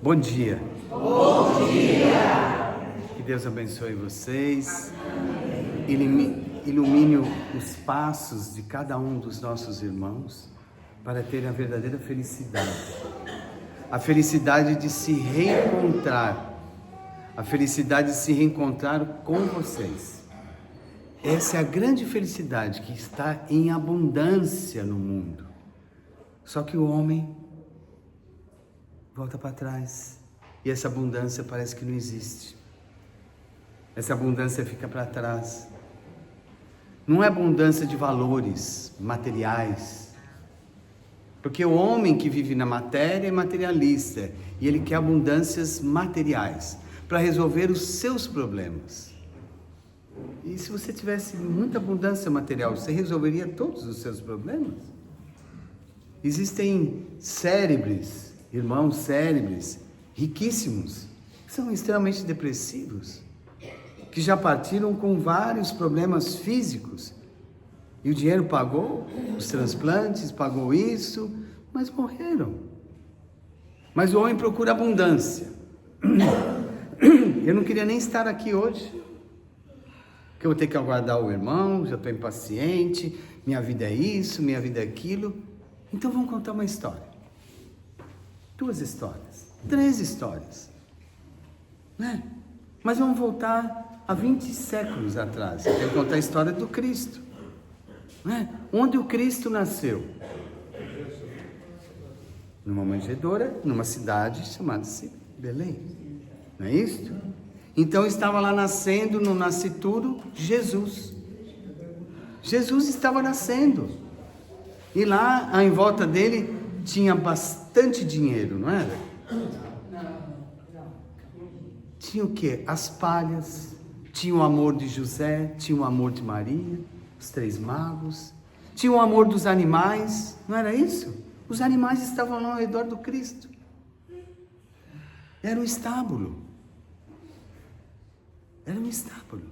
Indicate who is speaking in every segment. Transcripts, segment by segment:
Speaker 1: Bom dia.
Speaker 2: Bom dia.
Speaker 1: Que Deus abençoe vocês. Ilumine os passos de cada um dos nossos irmãos para ter a verdadeira felicidade. A felicidade de se reencontrar. A felicidade de se reencontrar com vocês. Essa é a grande felicidade que está em abundância no mundo. Só que o homem volta para trás e essa abundância parece que não existe. Essa abundância fica para trás. Não é abundância de valores materiais, porque o homem que vive na matéria é materialista e ele quer abundâncias materiais para resolver os seus problemas. E se você tivesse muita abundância material, você resolveria todos os seus problemas? Existem cérebros, irmãos cérebros, riquíssimos, que são extremamente depressivos, que já partiram com vários problemas físicos. E o dinheiro pagou os transplantes, pagou isso, mas morreram. Mas o homem procura abundância. Eu não queria nem estar aqui hoje, porque eu vou ter que aguardar o irmão, já estou impaciente, minha vida é isso, minha vida é aquilo. Então vamos contar uma história. 2 histórias, 3 histórias, né? Mas vamos voltar a 20 séculos atrás. Eu quero contar a história do Cristo, né? Onde o Cristo nasceu? Numa manjedoura, numa cidade chamada Belém. Não é isso? Então estava lá nascendo, no nascituro, Jesus. Jesus estava nascendo. E lá, em volta dele, tinha bastante dinheiro, não era? Tinha o quê? As palhas, tinha o amor de José, tinha o amor de Maria, os 3 magos, tinha o amor dos animais, não era isso? Os animais estavam lá ao redor do Cristo. Era um estábulo. Era um estábulo.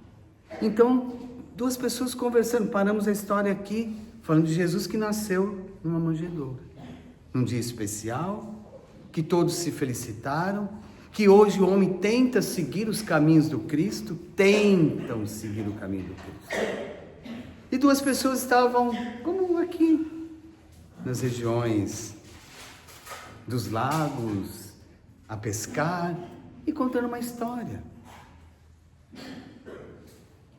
Speaker 1: Então, 2 pessoas conversando, paramos a história aqui, falando de Jesus que nasceu numa manjedoura. Num dia especial, que todos se felicitaram, que hoje o homem tenta seguir os caminhos do Cristo, tentam seguir o caminho do Cristo. E 2 pessoas estavam, como aqui, nas regiões dos lagos, a pescar e contando uma história.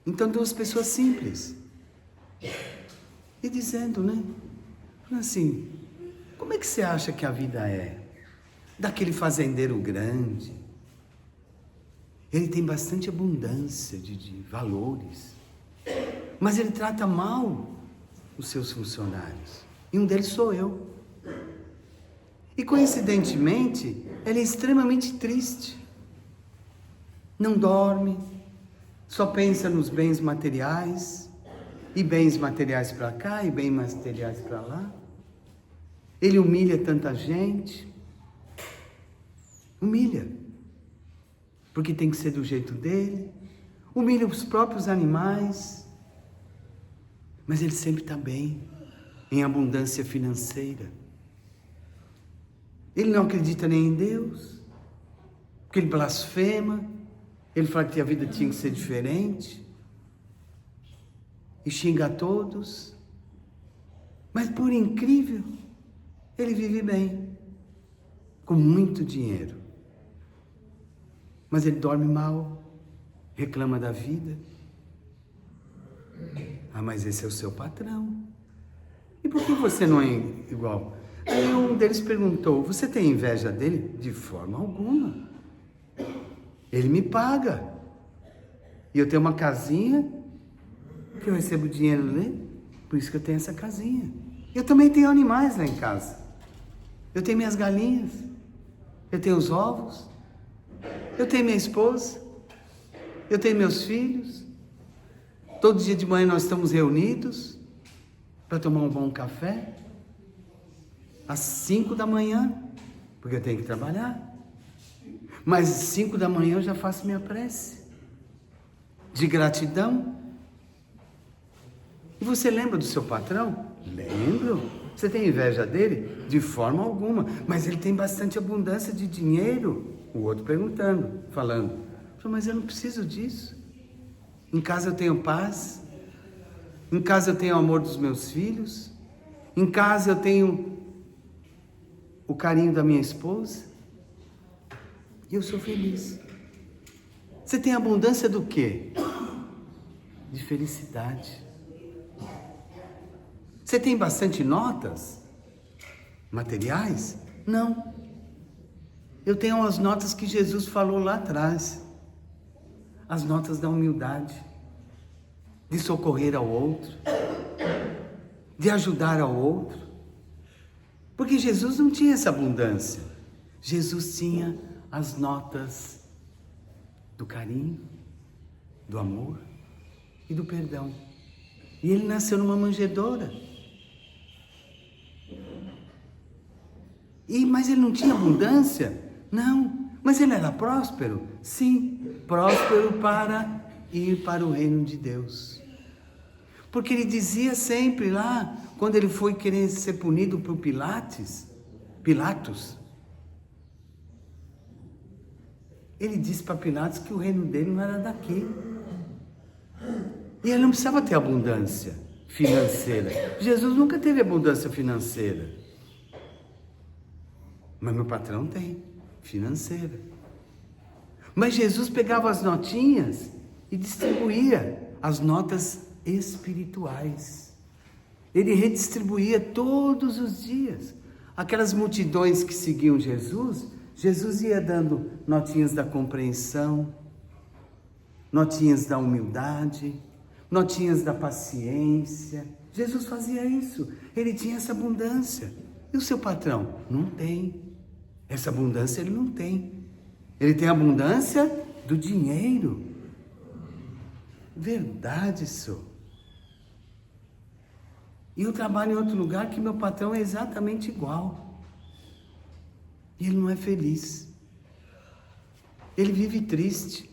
Speaker 1: Então 2 pessoas simples. E dizendo, né? Assim, como é que você acha que a vida é? Daquele fazendeiro grande. Ele tem bastante abundância de valores. Mas ele trata mal os seus funcionários. E um deles sou eu. E coincidentemente, ele é extremamente triste. Não dorme. Só pensa nos bens materiais. E bens materiais para cá, e bens materiais para lá. Ele humilha tanta gente. Humilha. Porque tem que ser do jeito dele. Humilha os próprios animais. Mas ele sempre está bem, em abundância financeira. Ele não acredita nem em Deus. Porque ele blasfema. Ele fala que a vida tinha que ser diferente. E xinga a todos, mas por incrível, ele vive bem, com muito dinheiro. Mas ele dorme mal, reclama da vida. Ah, mas esse é o seu patrão. E por que você não é igual? Aí um deles perguntou, você tem inveja dele? De forma alguma. Ele me paga. E eu tenho uma casinha que eu recebo dinheiro dele, por isso que eu tenho essa casinha. Eu também tenho animais lá em casa. Eu tenho minhas galinhas, eu tenho os ovos, eu tenho minha esposa, eu tenho meus filhos. Todo dia de manhã nós estamos reunidos para tomar um bom café, às 5 da manhã, porque eu tenho que trabalhar. Mas às 5 da manhã eu já faço minha prece de gratidão. E você lembra do seu patrão? Lembro. Você tem inveja dele? De forma alguma. Mas ele tem bastante abundância de dinheiro. O outro perguntando, falando. Mas eu não preciso disso. Em casa eu tenho paz. Em casa eu tenho o amor dos meus filhos. Em casa eu tenho o carinho da minha esposa. E eu sou feliz. Você tem abundância do quê? De felicidade. Você tem bastante notas materiais? Não. Eu tenho as notas que Jesus falou lá atrás. As notas da humildade, de socorrer ao outro, de ajudar ao outro. Porque Jesus não tinha essa abundância. Jesus tinha as notas do carinho, do amor e do perdão. E ele nasceu numa manjedoura. Mas ele não tinha abundância? Não. Mas ele era próspero? Sim, próspero para ir para o reino de Deus. Porque ele dizia sempre lá, quando ele foi querer ser punido por Pilatos, ele disse para Pilatos que o reino dele não era daqui. E ele não precisava ter abundância financeira. Jesus nunca teve abundância financeira. Mas meu patrão tem, financeira. Mas Jesus pegava as notinhas e distribuía as notas espirituais. Ele redistribuía todos os dias. Aquelas multidões que seguiam Jesus, Jesus ia dando notinhas da compreensão, notinhas da humildade, notinhas da paciência. Jesus fazia isso. Ele tinha essa abundância. E o seu patrão? Não tem. Essa abundância ele não tem. Ele tem a abundância do dinheiro. Verdade, senhor. E eu trabalho em outro lugar que meu patrão é exatamente igual. E ele não é feliz. Ele vive triste.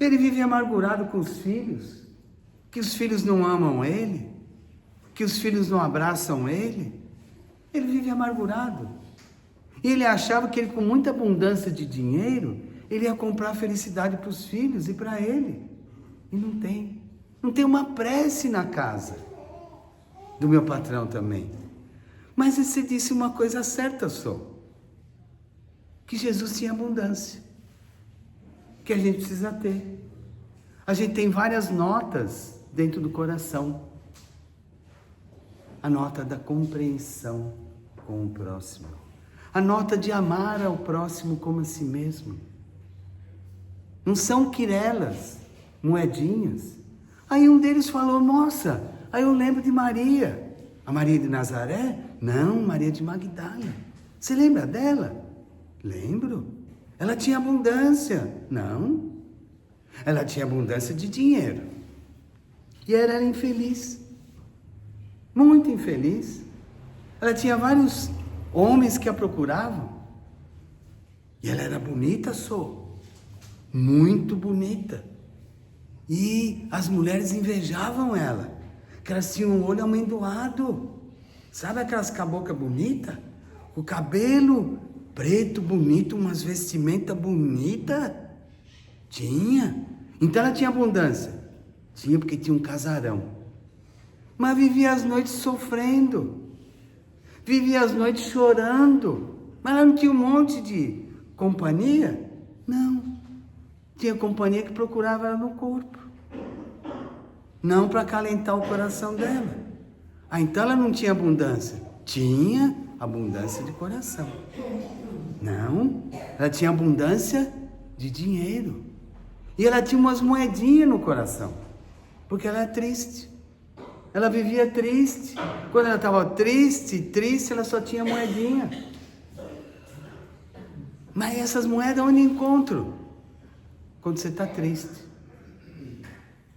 Speaker 1: Ele vive amargurado com os filhos. Que os filhos não amam ele. Que os filhos não abraçam ele. Ele vive amargurado. E ele achava que ele, com muita abundância de dinheiro, ele ia comprar felicidade para os filhos e para ele. E não tem. Não tem uma prece na casa do meu patrão também. Mas você disse uma coisa certa só. Que Jesus tinha abundância. Que a gente precisa ter. A gente tem várias notas dentro do coração. A nota da compreensão com o próximo. A nota de amar ao próximo como a si mesmo. Não são quirelas, moedinhas. Aí um deles falou, nossa, aí eu lembro de Maria. A Maria de Nazaré? Não, Maria de Magdala. Você lembra dela? Lembro. Ela tinha abundância. Não. Ela tinha abundância de dinheiro. E ela era infeliz. Muito infeliz. Ela tinha vários homens que a procuravam. E ela era bonita, muito bonita. E as mulheres invejavam ela, que elas tinham um olho amendoado. Sabe aquelas caboclas bonitas? O cabelo preto, bonito, umas vestimentas bonitas. Tinha. Então ela tinha abundância. Tinha porque tinha um casarão. Mas vivia as noites sofrendo. Vivia as noites chorando. Mas ela não tinha um monte de companhia? Não. Tinha companhia que procurava ela no corpo. Não para acalentar o coração dela. Então ela não tinha abundância. Tinha abundância de coração. Não. Ela tinha abundância de dinheiro. E ela tinha umas moedinhas no coração. Porque ela é triste. Ela vivia triste. Quando ela estava triste, ela só tinha moedinha. Mas essas moedas onde encontro? Quando você está triste.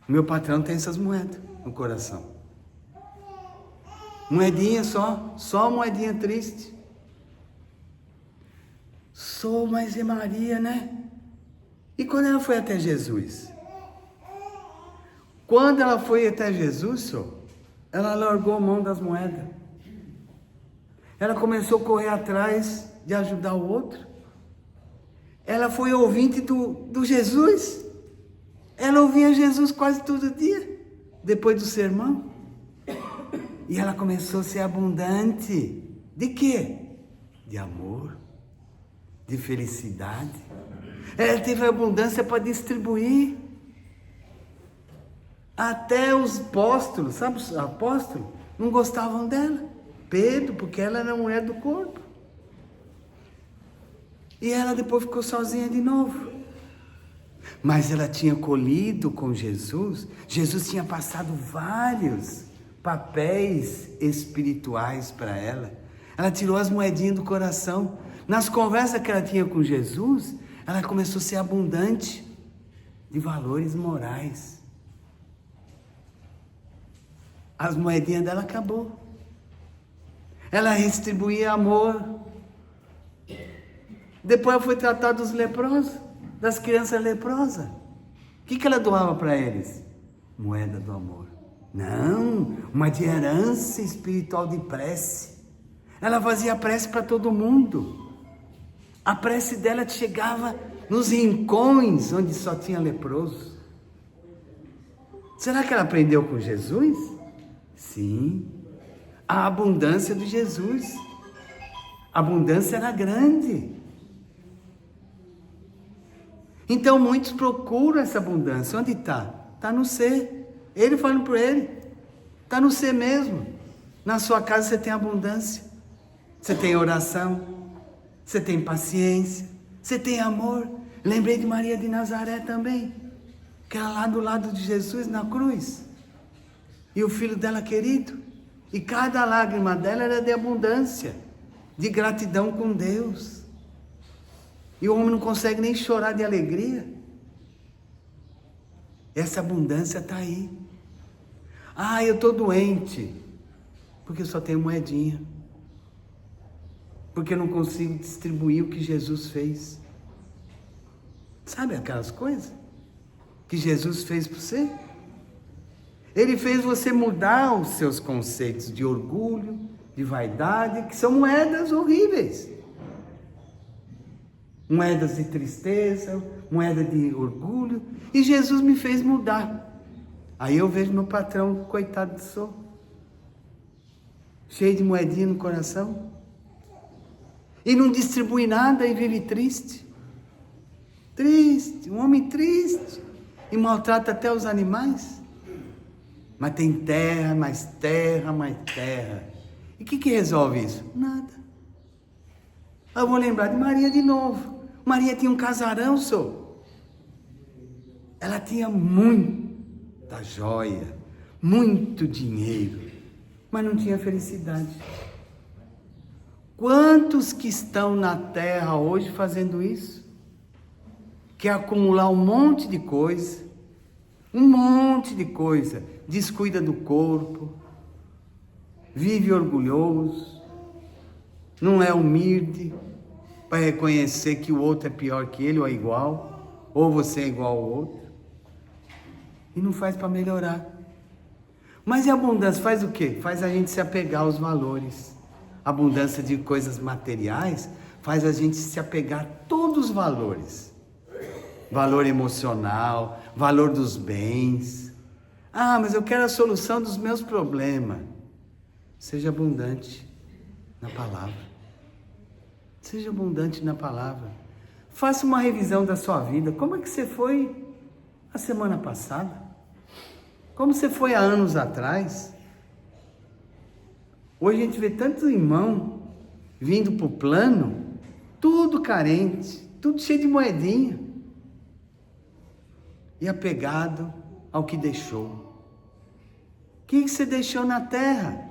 Speaker 1: Meu patrão tem essas moedas no coração. Moedinha só moedinha triste. Mas é Maria, né? E quando ela foi até Jesus? Quando ela foi até Jesus, ela largou a mão das moedas. Ela começou a correr atrás de ajudar o outro. Ela foi ouvinte do Jesus. Ela ouvia Jesus quase todo dia, depois do sermão. E ela começou a ser abundante. De quê? De amor, de felicidade. Ela teve abundância para distribuir. Até os apóstolos, sabe os apóstolos, não gostavam dela. Pedro, porque ela era mulher do corpo. E ela depois ficou sozinha de novo. Mas ela tinha colhido com Jesus. Jesus tinha passado vários papéis espirituais para ela. Ela tirou as moedinhas do coração. Nas conversas que ela tinha com Jesus, ela começou a ser abundante de valores morais. As moedinhas dela acabou. Ela distribuía amor. Depois ela foi tratar dos leprosos, das crianças leprosas. O que ela doava para eles? Moeda do amor. Não, uma de herança espiritual de prece. Ela fazia prece para todo mundo. A prece dela chegava nos rincões onde só tinha leprosos. Será que ela aprendeu com Jesus? Sim. A abundância de Jesus. A abundância era grande. Então muitos procuram essa abundância. Onde está? Está no ser. Ele falando para ele. Está no ser mesmo. Na sua casa você tem abundância. Você tem oração. Você tem paciência. Você tem amor. Lembrei de Maria de Nazaré também. Que era lá do lado de Jesus na cruz. E o filho dela querido. E cada lágrima dela era de abundância. De gratidão com Deus. E o homem não consegue nem chorar de alegria. Essa abundância está aí. Ah, eu estou doente. Porque eu só tenho moedinha. Porque eu não consigo distribuir o que Jesus fez. Sabe aquelas coisas que Jesus fez por você? Ele fez você mudar os seus conceitos de orgulho, de vaidade, que são moedas horríveis. Moedas de tristeza, moeda de orgulho. E Jesus me fez mudar. Aí eu vejo meu patrão, coitado de sou. Cheio de moedinha no coração. E não distribui nada e vive triste. Triste, um homem triste. E maltrata até os animais. Mas tem terra, mais terra, mais terra. E o que resolve isso? Nada. Eu vou lembrar de Maria de novo. Maria tinha um casarão, só. Ela tinha muita joia, muito dinheiro, mas não tinha felicidade. Quantos que estão na terra hoje fazendo isso? Quer acumular um monte de coisa, descuida do corpo, vive orgulhoso, não é humilde, para reconhecer que o outro é pior que ele ou é igual, ou você é igual ao outro, e não faz para melhorar. Mas e a abundância faz o quê? Faz a gente se apegar aos valores. A abundância de coisas materiais faz a gente se apegar a todos os valores. Valor emocional, valor dos bens. Ah, mas eu quero a solução dos meus problemas. Seja abundante na palavra. Seja abundante na palavra. Faça uma revisão da sua vida. Como é que você foi a semana passada? Como você foi há anos atrás? Hoje a gente vê tantos irmãos vindo para o plano, tudo carente, tudo cheio de moedinha. E apegado ao que deixou. O que você deixou na terra?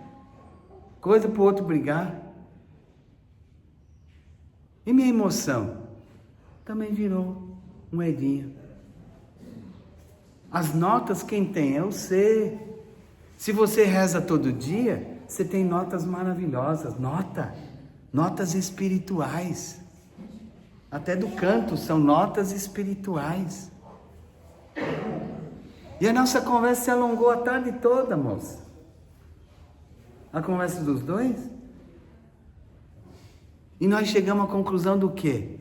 Speaker 1: Coisa para o outro brigar. E minha emoção? Também virou moedinha. As notas quem tem é você. Se você reza todo dia, você tem notas maravilhosas. Notas espirituais. Até do canto são notas espirituais. E a nossa conversa se alongou a tarde toda, moça. A conversa dos dois. E nós chegamos à conclusão do quê?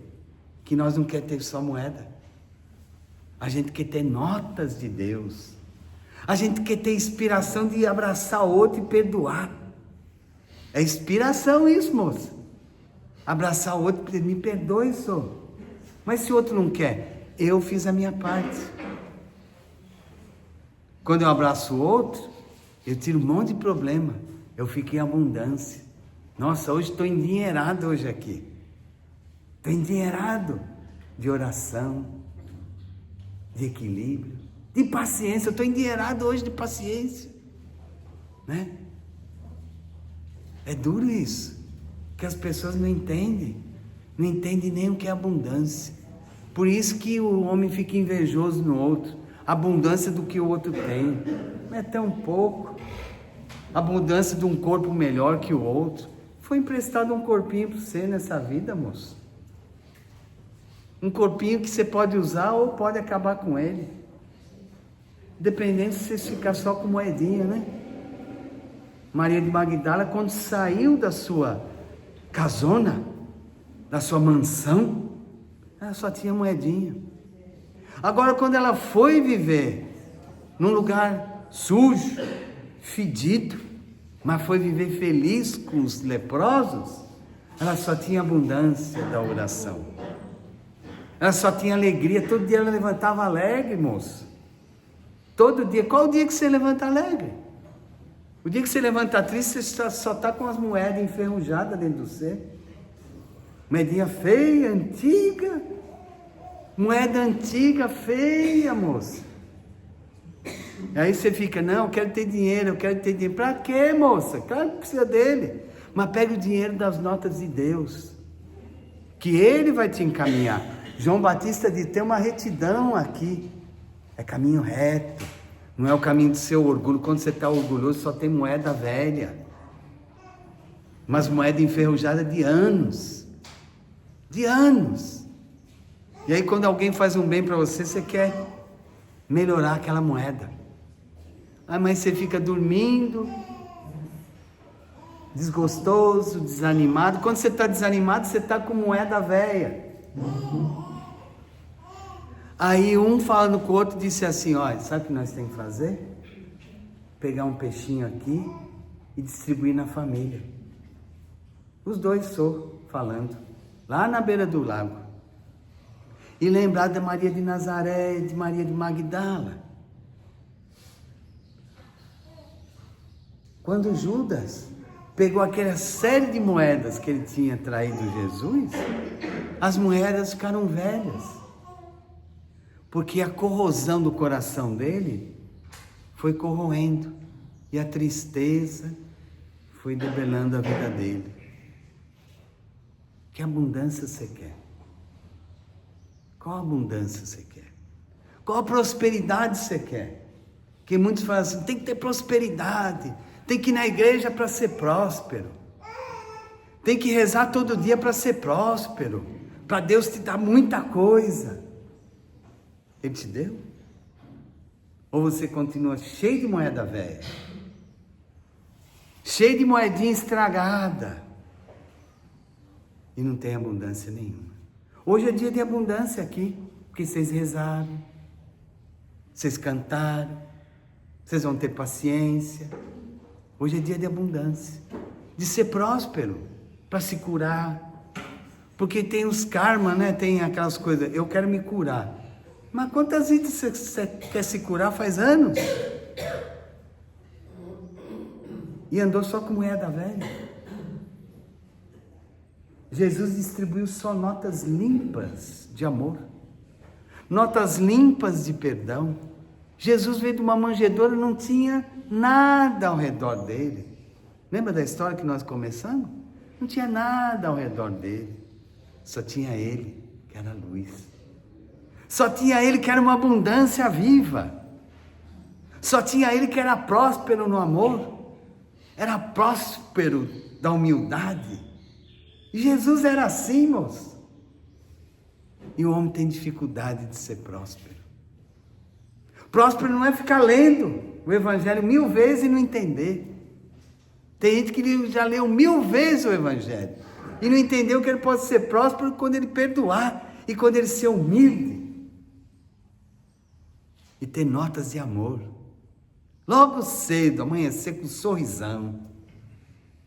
Speaker 1: Que nós não queremos ter só moeda. A gente quer ter notas de Deus. A gente quer ter inspiração de abraçar o outro e perdoar. É inspiração isso, moça. Abraçar o outro e dizer, me perdoe, senhor. Mas se o outro não quer, eu fiz a minha parte. Quando eu abraço o outro, eu tiro um monte de problema. Eu fico em abundância. Nossa, hoje estou endinheirado hoje aqui. Estou endinheirado de oração, de equilíbrio, de paciência. Eu estou endinheirado hoje de paciência. Né? É duro isso, que as pessoas não entendem. Não entendem nem o que é abundância. Por isso que o homem fica invejoso no outro. Abundância do que o outro tem. Não é tão pouco. Abundância de um corpo melhor que o outro. Foi emprestado um corpinho para você nessa vida, moço. Um corpinho que você pode usar ou pode acabar com ele. Dependendo se você ficar só com moedinha, né? Maria de Magdala, quando saiu da sua casona, da sua mansão, ela só tinha moedinha. Agora, quando ela foi viver num lugar sujo, fedido, mas foi viver feliz com os leprosos, ela só tinha abundância da oração. Ela só tinha alegria. Todo dia ela levantava alegre, moço. Todo dia. Qual o dia que você levanta alegre? O dia que você levanta triste, você só está com as moedas enferrujadas dentro de você. Moedinha feia, antiga. Moeda antiga, feia, moça. Aí você fica, não, eu quero ter dinheiro, eu quero ter dinheiro. Para quê, moça? Claro que precisa dele. Mas pega o dinheiro das notas de Deus, que Ele vai te encaminhar. João Batista diz, tem uma retidão aqui. É caminho reto. Não é o caminho do seu orgulho. Quando você está orgulhoso, só tem moeda velha. Mas moeda enferrujada de anos. De anos. E aí quando alguém faz um bem para você, você quer melhorar aquela moeda. Ah, mas você fica dormindo, desgostoso, desanimado. Quando você está desanimado, você está com moeda velha. Aí um falando com o outro, disse assim, olha, sabe o que nós temos que fazer? Pegar um peixinho aqui e distribuir na família. Os dois falando, lá na beira do lago. E lembrar da Maria de Nazaré, de Maria de Magdala. Quando Judas pegou aquela série de moedas que ele tinha traído Jesus, as moedas ficaram velhas. Porque a corrosão do coração dele foi corroendo. E a tristeza foi debelando a vida dele. Que abundância você quer? Qual abundância você quer? Qual prosperidade você quer? Porque muitos falam assim, tem que ter prosperidade, tem que ir na igreja para ser próspero, tem que rezar todo dia para ser próspero, para Deus te dar muita coisa. Ele te deu? Ou você continua cheio de moeda velha? Cheio de moedinha estragada? E não tem abundância nenhuma. Hoje é dia de abundância aqui, porque vocês rezaram, vocês cantaram, vocês vão ter paciência. Hoje é dia de abundância, de ser próspero, para se curar. Porque tem os karma, né? Tem aquelas coisas, eu quero me curar. Mas quantas vezes você quer se curar faz anos? E andou só com moeda velha. Jesus distribuiu só notas limpas de amor, notas limpas de perdão. Jesus veio de uma manjedoura, não tinha nada ao redor dele. Lembra da história que nós começamos? Não tinha nada ao redor dele, só tinha ele, que era a luz. Só tinha ele que era uma abundância viva. Só tinha ele que era próspero no amor, era próspero da humildade. Jesus era assim, moço. E o homem tem dificuldade de ser próspero. Próspero não é ficar lendo o Evangelho 1000 vezes e não entender. Tem gente que já leu 1000 vezes o Evangelho E não entendeu que ele pode ser próspero quando ele perdoar e quando ele ser humilde. E ter notas de amor. Logo cedo, amanhecer com um sorrisão.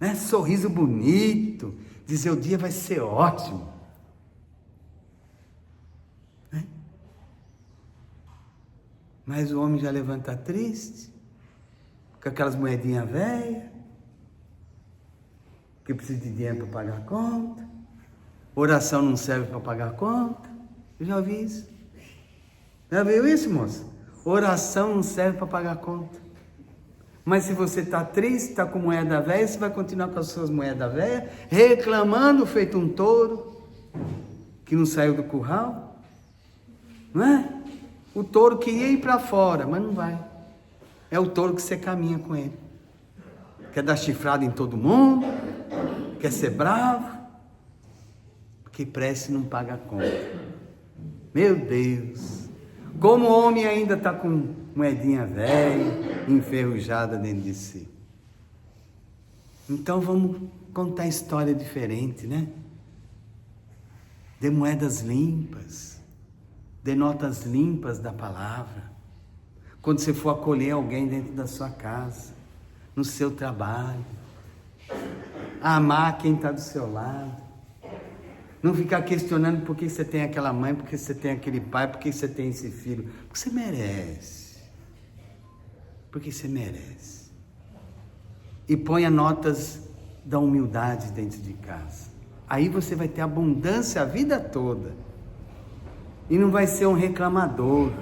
Speaker 1: Né? Sorriso bonito. Dizer o dia vai ser ótimo. Né? Mas o homem já levanta triste. Com aquelas moedinhas velhas. Que precisa de dinheiro para pagar a conta. Oração não serve para pagar a conta. Eu já ouvi isso. Já viu isso, moça? Oração não serve para pagar a conta. Mas se você está triste, está com moeda velha, você vai continuar com as suas moedas velhas, reclamando, feito um touro, que não saiu do curral. Não é? O touro queria ir para fora, mas não vai. É o touro que você caminha com ele. Quer dar chifrada em todo mundo, quer ser bravo, porque prece não paga a conta. Meu Deus! Como o homem ainda está com moedinha velha, enferrujada dentro de si. Então vamos contar história diferente, né? Dê moedas limpas, dê notas limpas da palavra. Quando você for acolher alguém dentro da sua casa, no seu trabalho, amar quem está do seu lado. Não ficar questionando por que você tem aquela mãe, por que você tem aquele pai, por que você tem esse filho. Porque você merece. Porque você merece. E ponha notas da humildade dentro de casa. Aí você vai ter abundância a vida toda. E não vai ser um reclamador.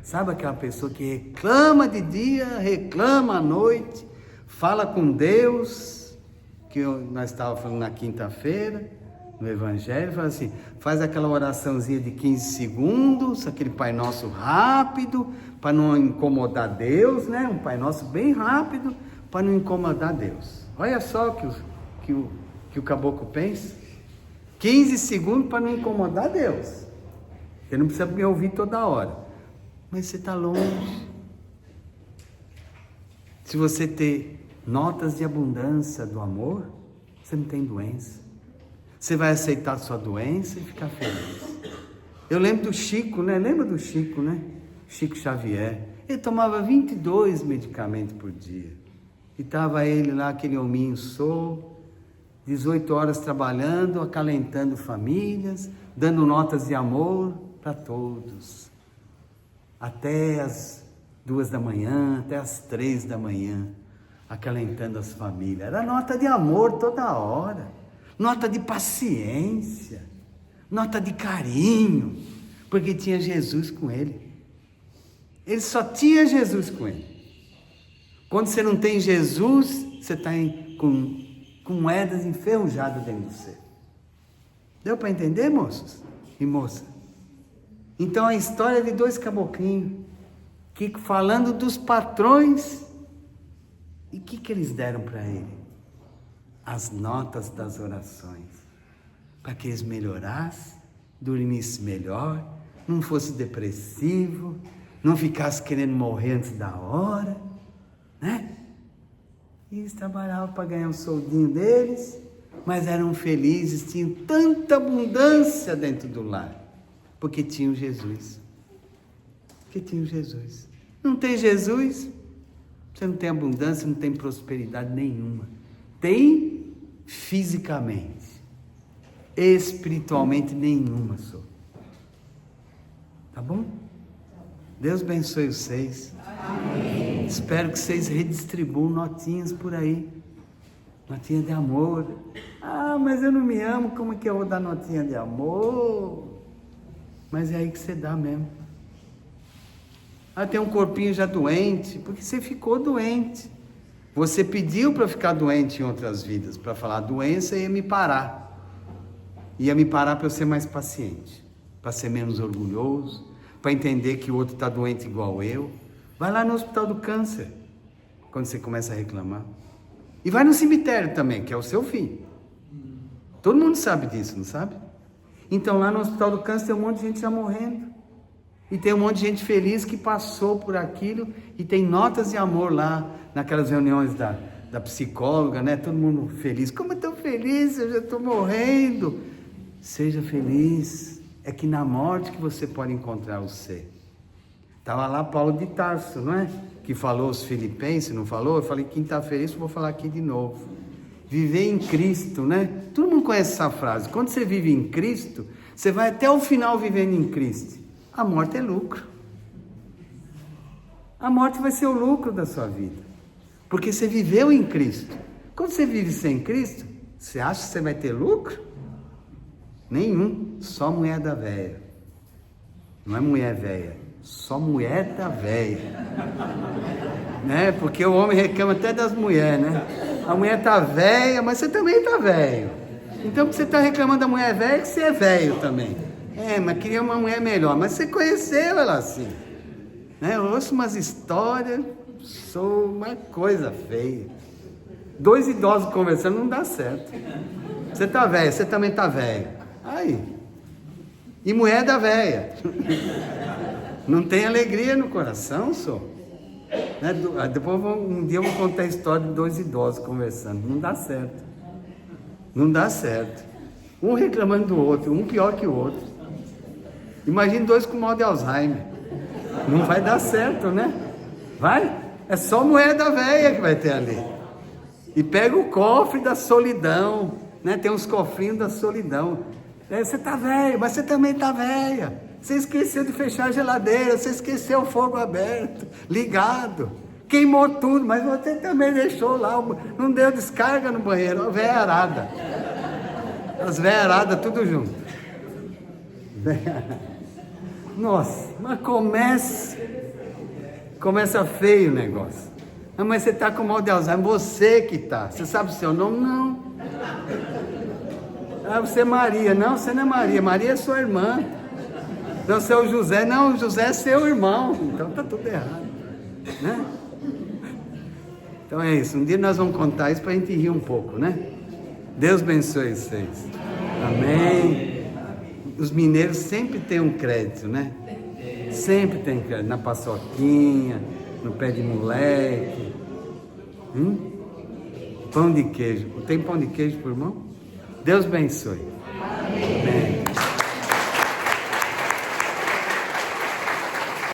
Speaker 1: Sabe aquela pessoa que reclama de dia, reclama à noite, fala com Deus, que nós estávamos falando na quinta-feira, no Evangelho, fala assim, faz aquela oraçãozinha de 15 segundos, aquele Pai Nosso rápido, para não incomodar Deus, né? Um Pai Nosso bem rápido, para não incomodar Deus. Olha só que o caboclo pensa. 15 segundos para não incomodar Deus. Ele não precisa me ouvir toda hora. Mas você está longe. Se você ter notas de abundância do amor, você não tem doença. Você vai aceitar a sua doença e ficar feliz. Eu lembro do Chico, né? Lembra do Chico, né? Chico Xavier. Ele tomava 22 medicamentos por dia. E estava ele lá, aquele hominho solto, 18 horas trabalhando, acalentando famílias, dando notas de amor para todos. Até as 2 da manhã, até as 3 da manhã, acalentando as famílias. Era nota de amor toda hora. Nota de paciência, nota de carinho, porque tinha Jesus com ele. Ele só tinha Jesus com ele. Quando você não tem Jesus, você está com moedas enferrujadas dentro de você. Deu para entender, moços e moça? Então a história de 2 caboclinhos, que falando dos patrões, e o que eles deram para ele? As notas das orações, para que eles melhorassem, dormissem melhor, não fosse depressivo, não ficasse querendo morrer antes da hora, né? E eles trabalhavam para ganhar um soldinho deles, mas eram felizes, tinham tanta abundância dentro do lar, porque tinham Jesus. Porque tinham Jesus. Não tem Jesus, você não tem abundância, não tem prosperidade nenhuma. Tem fisicamente, espiritualmente nenhuma só. Tá bom? Deus abençoe vocês. Amém. Espero que vocês redistribuam notinhas por aí. Notinha de amor. Ah, mas eu não me amo, como é que eu vou dar notinha de amor? Mas é aí que você dá mesmo. Ah, tem um corpinho já doente, porque você ficou doente. Você pediu para ficar doente em outras vidas, para falar, a doença ia me parar. Ia me parar para eu ser mais paciente, para ser menos orgulhoso, para entender que o outro está doente igual eu. Vai lá no hospital do câncer, quando você começa a reclamar. E vai no cemitério também, que é o seu fim. Todo mundo sabe disso, não sabe? Então lá no hospital do câncer tem um monte de gente já morrendo. E tem um monte de gente feliz que passou por aquilo e tem notas de amor lá naquelas reuniões da psicóloga, né? Todo mundo feliz. Como eu estou feliz, eu já estou morrendo. Seja feliz. É que na morte que você pode encontrar o ser. Estava lá Paulo de Tarso, não é? Que falou aos Filipenses, não falou? Eu falei quinta-feira, isso eu vou falar aqui de novo. Viver em Cristo, né? Todo mundo conhece essa frase. Quando você vive em Cristo, você vai até o final vivendo em Cristo. A morte é lucro. A morte vai ser o lucro da sua vida. Porque você viveu em Cristo. Quando você vive sem Cristo, você acha que você vai ter lucro? Nenhum. Só mulher da véia. Não é mulher véia. Só mulher da véia. Né? Porque o homem reclama até das mulheres, né? A mulher tá véia, mas você também tá velho. Então, porque você tá reclamando da mulher velha, que você é velho também. Mas queria uma mulher melhor. Mas você conheceu ela assim. Né? Eu ouço umas histórias, sou uma coisa feia. 2 idosos conversando não dá certo. Você tá velho, você também tá velho. Aí. E mulher da velha. Não tem alegria no coração, só. Né? Depois um dia eu vou contar a história de 2 idosos conversando. Não dá certo. Não dá certo. Um reclamando do outro, um pior que o outro. Imagine 2 com mal de Alzheimer. Não vai dar certo, né? Vai? É só moeda velha que vai ter ali. E pega o cofre da solidão, né? Tem uns cofrinhos da solidão. Você tá velho, mas você também tá velha. Você esqueceu de fechar a geladeira, você esqueceu o fogo aberto, ligado. Queimou tudo, mas você também deixou lá, não deu descarga no banheiro. Véia arada. As véias aradas tudo junto. Nossa, mas começa feio o negócio. Não, mas você está com mal de Alzheimer, você que está. Você sabe o seu nome? Não. Ah, você é Maria. Não, você não é Maria. Maria é sua irmã. Não, você é o José. Não, o José é seu irmão. Então está tudo errado. Né? Então é isso. Um dia nós vamos contar isso para a gente rir um pouco, né? Deus abençoe vocês. Amém. Os mineiros sempre têm um crédito, né? Sempre tem crédito. Na paçoquinha, no pé de moleque. Pão de queijo. Tem pão de queijo, por irmão? Deus abençoe.